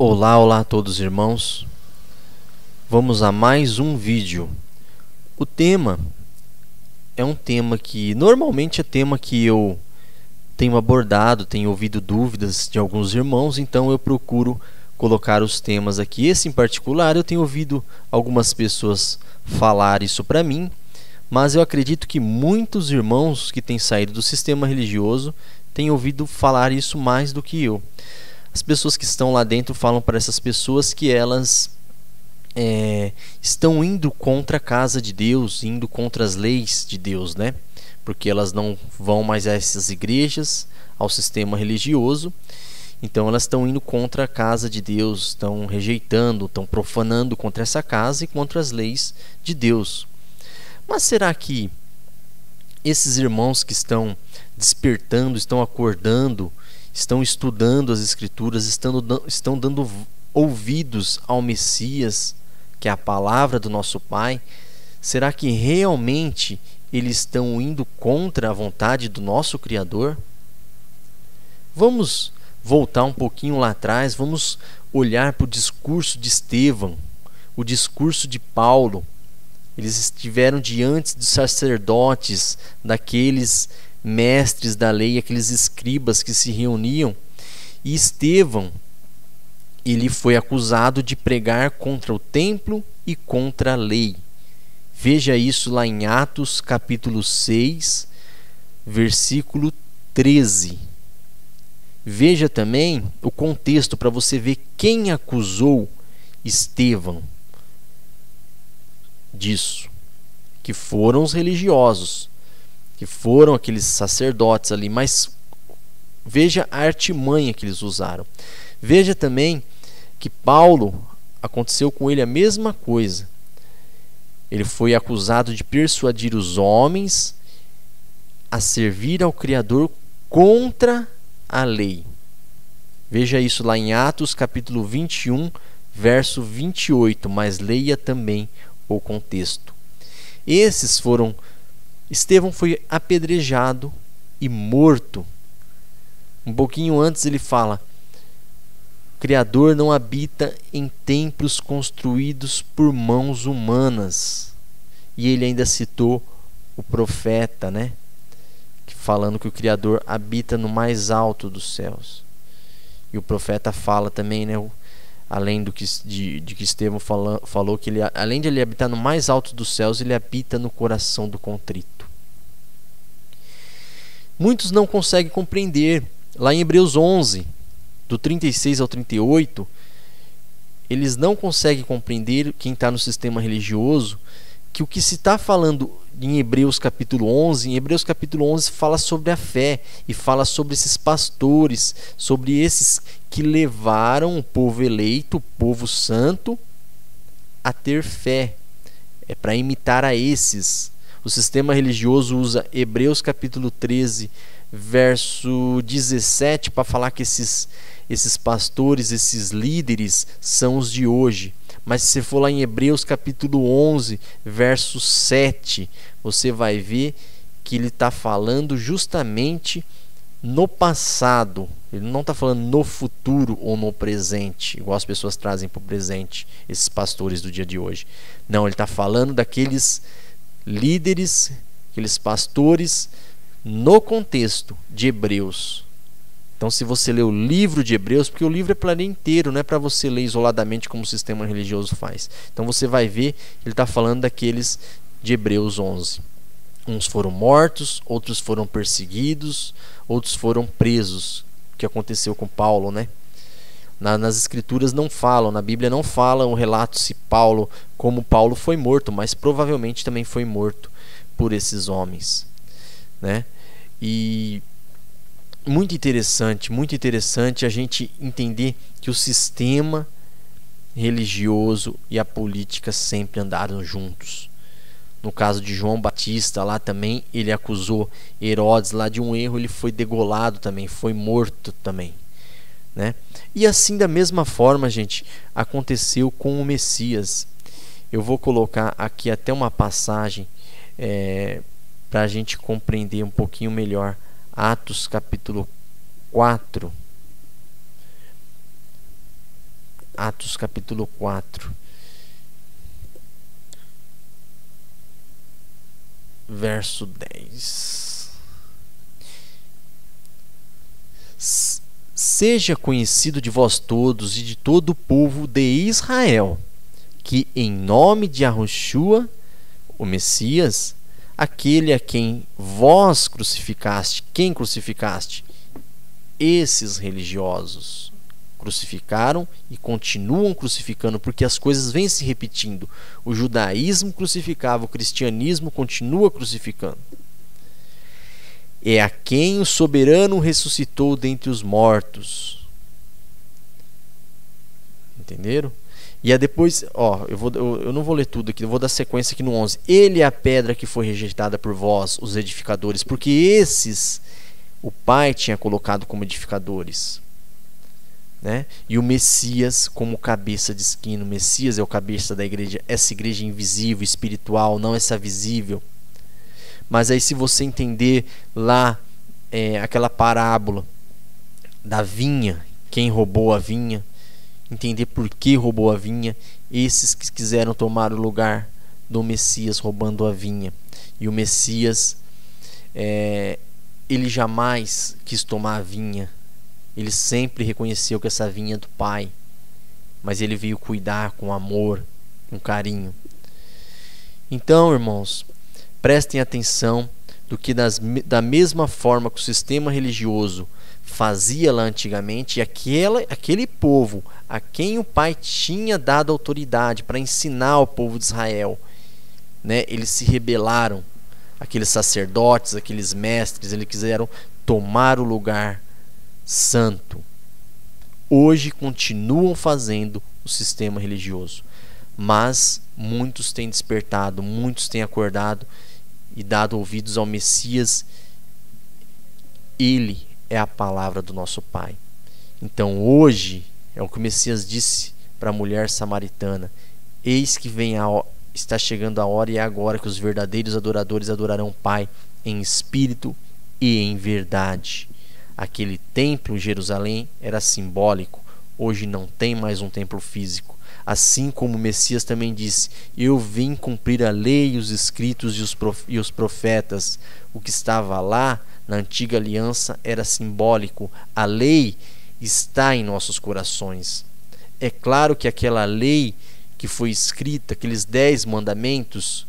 Olá a todos irmãos, vamos a mais um vídeo. O tema é um tema que normalmente é tema que eu tenho abordado, tenho ouvido dúvidas de alguns irmãos, então eu procuro colocar os temas aqui. Esse em particular eu tenho ouvido algumas pessoas falar isso para mim, mas eu acredito que muitos irmãos que têm saído do sistema religioso têm ouvido falar isso mais do que eu. As pessoas que estão lá dentro falam para essas pessoas que elas estão indo contra a casa de Deus, indo contra as leis de Deus, né? Porque elas não vão mais a essas igrejas, ao sistema religioso. Então elas estão indo contra a casa de Deus, estão rejeitando, estão profanando contra essa casa e contra as leis de Deus. Mas será que esses irmãos que estão despertando, estão acordando, estão estudando as Escrituras, estão dando ouvidos ao Messias, que é a palavra do nosso Pai, será que realmente eles estão indo contra a vontade do nosso Criador? Vamos voltar um pouquinho lá atrás, vamos olhar para o discurso de Estevão, o discurso de Paulo. Eles estiveram diante dos sacerdotes, daqueles mestres da lei, aqueles escribas que se reuniam, e Estevão, ele foi acusado de pregar contra o templo e contra a lei. Veja isso lá em Atos capítulo 6, versículo 13. Veja também o contexto para você ver quem acusou Estevão disso, que foram os religiosos, que foram aqueles sacerdotes ali, mas veja a artimanha que eles usaram. Veja também que Paulo, aconteceu com ele a mesma coisa. Ele foi acusado de persuadir os homens a servir ao Criador contra a lei. Veja isso lá em Atos capítulo 21, verso 28, mas leia também o contexto. Estevão foi apedrejado e morto. Um pouquinho antes ele fala: o Criador não habita em templos construídos por mãos humanas. E ele ainda citou o profeta, né? Falando que o Criador habita no mais alto dos céus. E o profeta fala também, né? Além de que Estevão falou que ele, além de ele habitar no mais alto dos céus, ele habita no coração do contrito. Muitos não conseguem compreender. Lá em Hebreus 11, do 36 ao 38, eles não conseguem compreender, quem está no sistema religioso, que o que se está falando em Hebreus capítulo 11, em Hebreus capítulo 11 fala sobre a fé e fala sobre esses pastores, sobre esses que levaram o povo eleito, o povo santo, a ter fé. É para imitar a esses. O sistema religioso usa Hebreus capítulo 13, verso 17, para falar que esses pastores, esses líderes são os de hoje. Mas se você for lá em Hebreus capítulo 11, verso 7, você vai ver que ele está falando justamente no passado. Ele não está falando no futuro ou no presente, igual as pessoas trazem para o presente, esses pastores do dia de hoje. Não, ele está falando daqueles líderes, aqueles pastores, no contexto de Hebreus. Então, se você ler o livro de Hebreus, porque o livro é para ler inteiro, não é para você ler isoladamente como o sistema religioso faz. Então, você vai ver que ele está falando daqueles de Hebreus 11. Uns foram mortos, outros foram perseguidos, outros foram presos, que aconteceu com Paulo, né? Nas Escrituras não falam, na Bíblia não fala um relato se como Paulo foi morto, mas provavelmente também foi morto por esses homens, né? E muito interessante a gente entender que o sistema religioso e a política sempre andaram juntos. No caso de João Batista, lá também ele acusou Herodes lá de um erro, ele foi degolado também, foi morto também, né? E assim, da mesma forma, gente, aconteceu com o Messias. Eu vou colocar aqui até uma passagem para a gente compreender um pouquinho melhor. Atos capítulo 4, Atos capítulo 4, verso 10. Seja conhecido de vós todos e de todo o povo de Israel, que em nome de Yahushua, o Messias, aquele a quem vós crucificaste, quem crucificaste? Esses religiosos crucificaram e continuam crucificando, porque as coisas vêm se repetindo. O judaísmo crucificava, o cristianismo continua crucificando. É a quem o soberano ressuscitou dentre os mortos. Entenderam? E aí depois, eu não vou ler tudo aqui, eu vou dar sequência aqui no 11. Ele é a pedra que foi rejeitada por vós, os edificadores, porque esses o Pai tinha colocado como edificadores, né? E o Messias como cabeça de esquina. O Messias é o cabeça da igreja, essa igreja invisível, espiritual, não essa visível. Mas aí, se você entender lá aquela parábola da vinha, quem roubou a vinha, entender por que roubou a vinha, esses que quiseram tomar o lugar do Messias roubando a vinha. E o Messias, ele jamais quis tomar a vinha, ele sempre reconheceu que essa vinha é do Pai, mas ele veio cuidar com amor, com carinho. Então, irmãos, prestem atenção do que da mesma forma que o sistema religioso fazia lá antigamente, e aquele povo a quem o Pai tinha dado autoridade para ensinar o povo de Israel, né, eles se rebelaram. Aqueles sacerdotes, aqueles mestres, eles quiseram tomar o lugar santo. Hoje continuam fazendo o sistema religioso, mas muitos têm despertado, muitos têm acordado e dado ouvidos ao Messias. Ele é a palavra do nosso Pai. Então hoje é o que o Messias disse para a mulher samaritana: eis que está chegando a hora, e é agora que os verdadeiros adoradores adorarão o Pai em espírito e em verdade. Aquele templo em Jerusalém era simbólico, hoje não tem mais um templo físico. Assim como o Messias também disse: eu vim cumprir a lei, os escritos e os profetas. O que estava lá na antiga aliança era simbólico. A lei está em nossos corações. É claro que aquela lei que foi escrita, aqueles 10 mandamentos,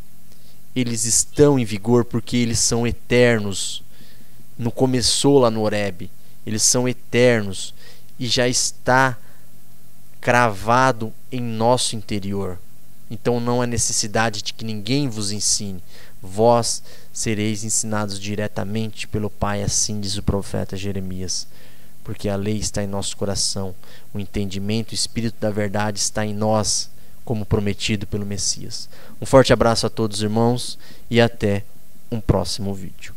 eles estão em vigor porque eles são eternos. Não começou lá no Horebe, eles são eternos e já está cravado em nosso interior. Então não há necessidade de que ninguém vos ensine. Vós sereis ensinados diretamente pelo Pai, assim diz o profeta Jeremias. Porque a lei está em nosso coração, o entendimento, o espírito da verdade está em nós, como prometido pelo Messias. Um forte abraço a todos, irmãos, e até um próximo vídeo.